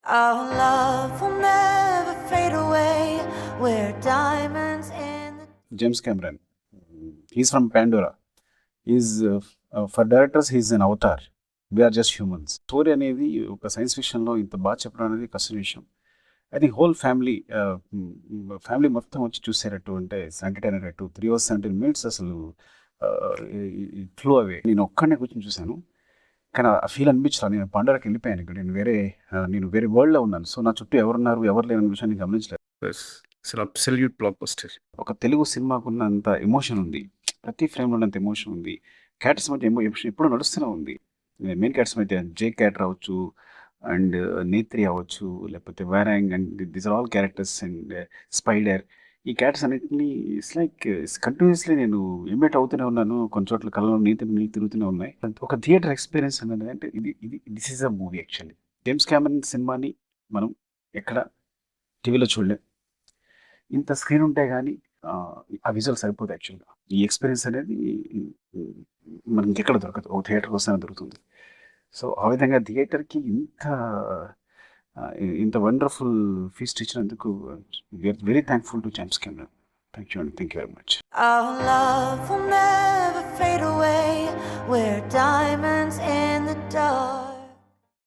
Our love will never fade away. We're diamonds in the... James Cameron. He's from Pandora. For directors, he's an avatar. We are just humans. Story అనేది ఒక science ఫిక్షన్లో ఇంత బాగా చెప్పడం అనేది కష్టం విషయం. I think whole family మొత్తం వచ్చి చూసేటట్టు అంటే ఎంటర్టైన్ అయ్యేటట్టు 3 hours 17 minutes అసలు ఫ్లో అవే. నేను ఒక్కడనే కూర్చొని చూశాను, కానీ ఆ ఫీల్ అనిపించలేదు. నేను పండగకి వెళ్ళిపోయాను. ఇక్కడ నేను వేరే వరల్డ్లో ఉన్నాను. సో నా చుట్టూ ఎవరున్నారు ఎవరు లేని విషయాన్ని గమనించలేదు. అసలు అబ్సల్యూట్ బ్లాక్ బస్టర్. ఒక తెలుగు సినిమాకు ఉన్నంత ఎమోషన్ ఉంది, ప్రతి ఫ్రేమ్లో ఉన్నంత ఎమోషన్ ఉంది. క్యారెక్టర్స్ మధ్య ఎమోషన్ ఎప్పుడూ నడుస్తూనే ఉంది. మెయిన్ క్యారెక్టర్స్ మధ్య జే క్యారెక్టర్ అవ్వచ్చు, అండ్ నేత్రి అవ్వచ్చు, లేకపోతే వైరాంగ్, and these are all characters, and spider. ఈ క్యారెక్టర్స్ అన్నింటినీ ఇట్స్ లైక్ కంటిన్యూస్లీ నేను ఇమిటేట్ అవుతూనే ఉన్నాను. కొన్ని చోట్ల కళ్ళలో నీళ్ళు తిరుగుతూనే ఉన్నాయి. ఒక థియేటర్ ఎక్స్పీరియన్స్ అనేది అంటే this is a movie actually. James Cameron సినిమాని మనం ఎక్కడ టీవీలో చూడలేం. ఇంత స్క్రీన్ ఉంటే కానీ ఆ విజువల్ సరిపోదు యాక్చువల్గా. ఈ ఎక్స్పీరియన్స్ అనేది మనకి ఇంకెక్కడ దొరకదు, ఒక థియేటర్ కోసమే దొరుకుతుంది. సో ఆ విధంగా థియేటర్కి ఇంత వండర్ఫుల్ ఫీస్ట్ ఇచ్చినందుకు we are very thankful to James Cameron. Thank you very much. Our love will never fade away. We're diamonds in the dark.